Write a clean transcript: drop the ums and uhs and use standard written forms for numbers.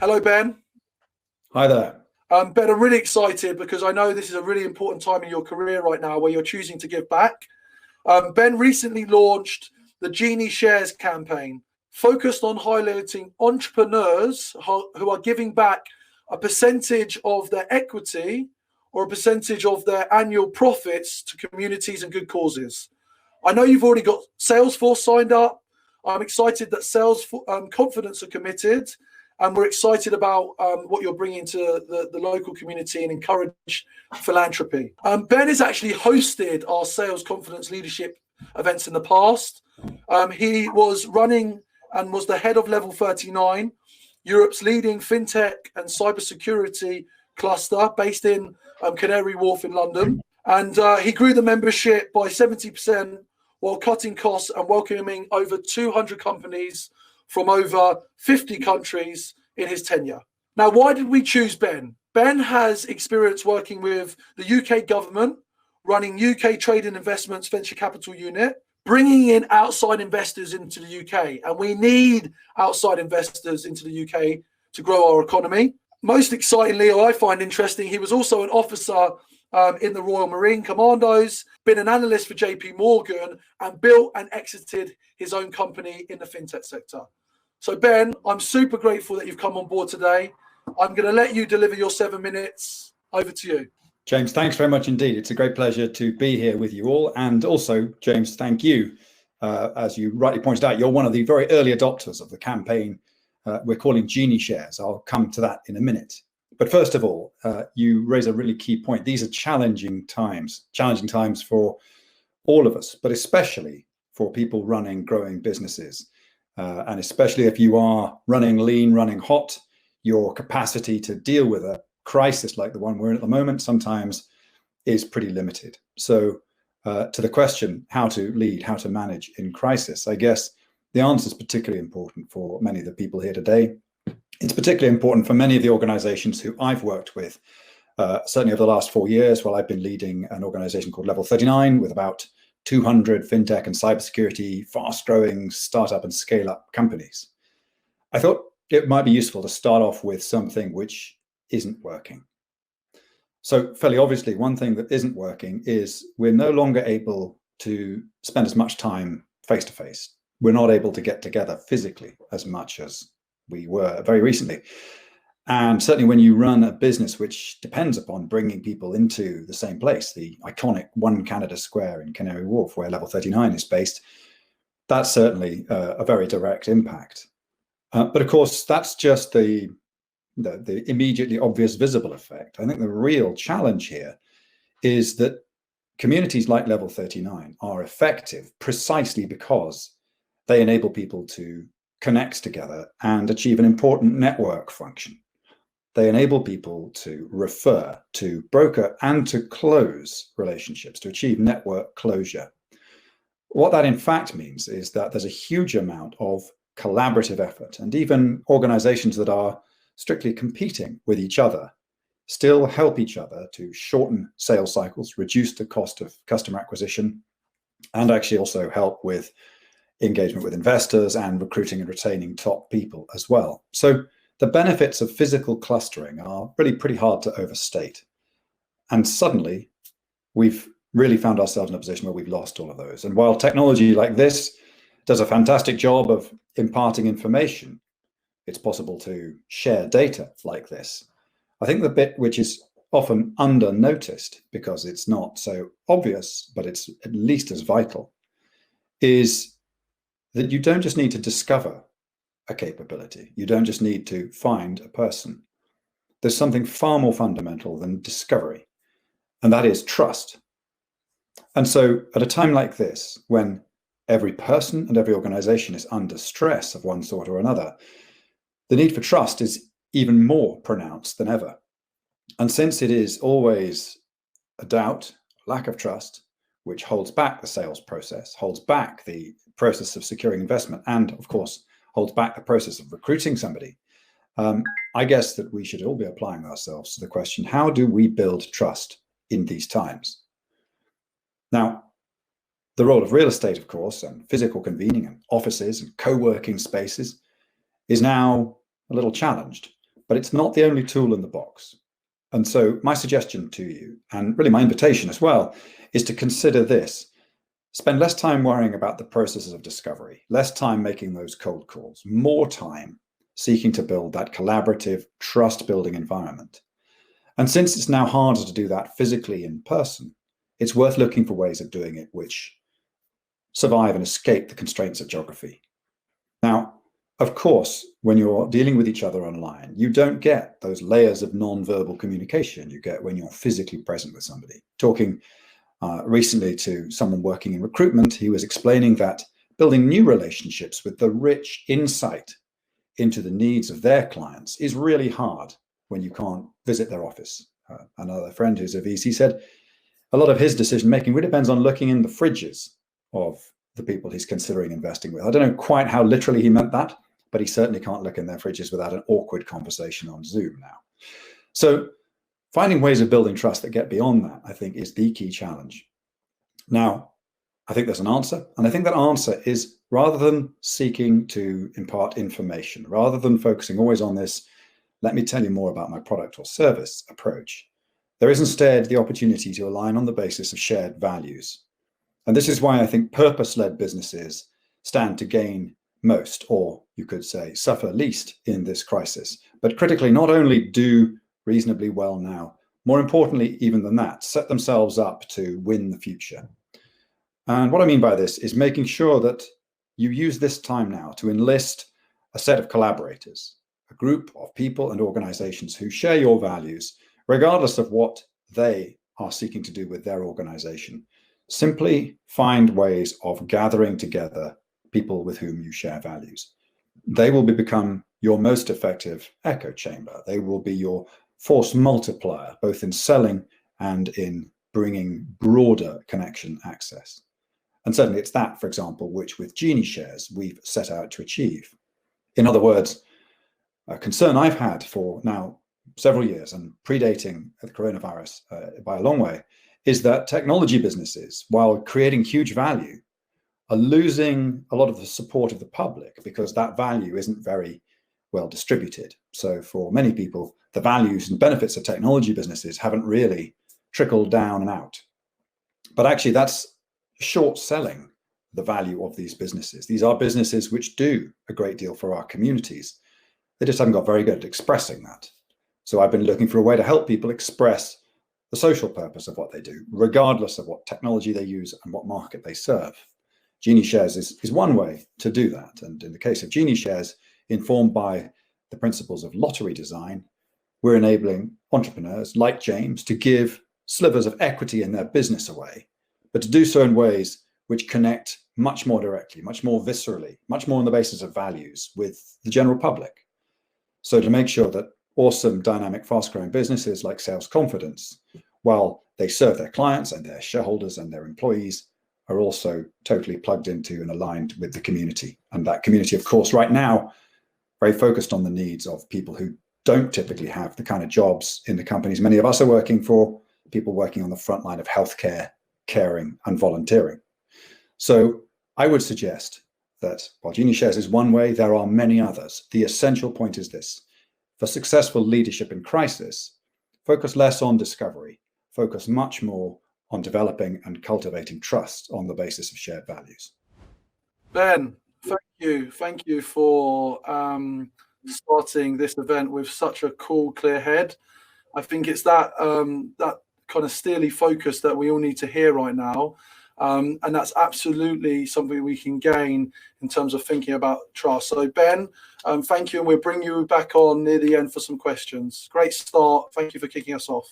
Hello, Ben. Hi there. Ben, I'm really excited because I know this is a really important time in your career right now where you're choosing to give back. Ben recently launched the GenieShares campaign, focused on highlighting entrepreneurs who are giving back a percentage of their equity or a percentage of their annual profits to communities and good causes. I know you've already got Salesforce signed up. I'm excited that sales confidence are committed, and we're excited about what you're bringing to the local community and encourage philanthropy. Ben has actually hosted our sales confidence leadership events in the past. He was running and was the head of Level 39, Europe's leading fintech and cybersecurity cluster based in Canary Wharf in London. And he grew the membership by 70% while cutting costs and welcoming over 200 companies from over 50 countries in his tenure. Now, why did we choose Ben? Ben has experience working with the UK government, running UK Trade and Investments Venture Capital Unit, bringing in outside investors into the UK. And we need outside investors into the UK to grow our economy. Most excitingly, or I find interesting, he was also an officer in the Royal Marine Commandos, been an analyst for JP Morgan, and built and exited his own company in the fintech sector. So Ben, I'm super grateful that you've come on board today. I'm going to let you deliver your 7 minutes. Over to you. James, thanks very much indeed. It's a great pleasure to be here with you all. And also, James, thank you. As you rightly pointed out, you're one of the very early adopters of the campaign we're calling GenieShares. I'll come to that in a minute. But first of all, you raise a really key point. These are challenging times for all of us, but especially for people running growing businesses. And especially if you are running lean, running hot, your capacity to deal with a crisis like the one we're in at the moment sometimes is pretty limited. So to the question, how to lead, how to manage in crisis, I guess the answer is particularly important for many of the people here today. It's particularly important for many of the organizations who I've worked with, certainly over the last 4 years, while I've been leading an organization called Level 39 with about 200 fintech and cybersecurity, fast-growing startup and scale-up companies. I thought it might be useful to start off with something which isn't working. So fairly obviously, one thing that isn't working is we're no longer able to spend as much time face-to-face. We're not able to get together physically as much as we were very recently. And certainly when you run a business which depends upon bringing people into the same place, the iconic One Canada Square in Canary Wharf, where Level 39 is based, that's certainly a very direct impact. But of course, that's just the immediately obvious visible effect. I think the real challenge here is that communities like Level 39 are effective precisely because they enable people to connect together and achieve an important network function. They enable people to refer, to broker, and to close relationships, to achieve network closure. What that in fact means is that there's a huge amount of collaborative effort, and even organizations that are strictly competing with each other still help each other to shorten sales cycles, reduce the cost of customer acquisition, and actually also help with engagement with investors and recruiting and retaining top people as well. So the benefits of physical clustering are really pretty hard to overstate. And suddenly we've really found ourselves in a position where we've lost all of those. And while technology like this does a fantastic job of imparting information, it's possible to share data like this. I think the bit which is often under noticed because it's not so obvious, but it's at least as vital, is that you don't just need to discover a capability. You don't just need to find a person. There's something far more fundamental than discovery, and that is trust. And so at a time like this, when every person and every organization is under stress of one sort or another, the need for trust is even more pronounced than ever. And since it is always a doubt, lack of trust, which holds back the sales process, holds back the process of securing investment, and of course, holds back the process of recruiting somebody, I guess that we should all be applying ourselves to the question, how do we build trust in these times? Now, the role of real estate, of course, and physical convening and offices and co-working spaces is now a little challenged. but it's not the only tool in the box. And so my suggestion to you, and really my invitation as well, is to consider this. Spend less time worrying about the processes of discovery, less time making those cold calls, more time seeking to build that collaborative, trust-building environment. And since it's now harder to do that physically in person, it's worth looking for ways of doing it which survive and escape the constraints of geography. Now, of course, when you're dealing with each other online, you don't get those layers of non-verbal communication you get when you're physically present with somebody. Talking recently to someone working in recruitment, he was explaining that building new relationships with the rich insight into the needs of their clients is really hard when you can't visit their office. Another friend who's a VC said a lot of his decision making really depends on looking in the fridges of the people he's considering investing with. I don't know quite how literally he meant that, but he certainly can't look in their fridges without an awkward conversation on Zoom now. So finding ways of building trust that get beyond that, I think, is the key challenge. Now, I think there's an answer, and I think that answer is, rather than seeking to impart information, rather than focusing always on this, let me tell you more about my product or service approach, there is instead the opportunity to align on the basis of shared values. And this is why I think purpose-led businesses stand to gain most, or you could say suffer least in this crisis. But critically, not only do reasonably well now, more importantly, even than that, set themselves up to win the future. And what I mean by this is making sure that you use this time now to enlist a set of collaborators, a group of people and organizations who share your values, regardless of what they are seeking to do with their organization. Simply find ways of gathering together people with whom you share values. They will become your most effective echo chamber. They will be your force multiplier, both in selling and in bringing broader connection access. And certainly it's that, for example, which with GenieShares we've set out to achieve. In other words, a concern I've had for now several years and predating the coronavirus by a long way is that technology businesses, while creating huge value, are losing a lot of the support of the public because that value isn't very well distributed. So for many people, the values and benefits of technology businesses haven't really trickled down and out. But actually, that's short selling the value of these businesses. These are businesses which do a great deal for our communities. They just haven't got very good at expressing that. So I've been looking for a way to help people express the social purpose of what they do, regardless of what technology they use and what market they serve. GenieShares is one way to do that. And in the case of GenieShares, informed by the principles of lottery design, we're enabling entrepreneurs like James to give slivers of equity in their business away, but to do so in ways which connect much more directly, much more viscerally, much more on the basis of values with the general public. So to make sure that awesome, dynamic, fast-growing businesses like Sales Confidence, while they serve their clients and their shareholders and their employees, are also totally plugged into and aligned with the community. And that community, of course, right now, very focused on the needs of people who don't typically have the kind of jobs in the companies many of us are working for, people working on the front line of healthcare, caring, and volunteering. So I would suggest that while GenieShares is one way, there are many others. The essential point is this: for successful leadership in crisis, focus less on discovery, focus much more on developing and cultivating trust on the basis of shared values. Ben, thank you for starting this event with such a cool, clear head. I think it's that that kind of steely focus that we all need to hear right now, and that's absolutely something we can gain in terms of thinking about trust. So Ben, thank you, and we'll bring you back on near the end for some questions. Great start. Thank you for kicking us off.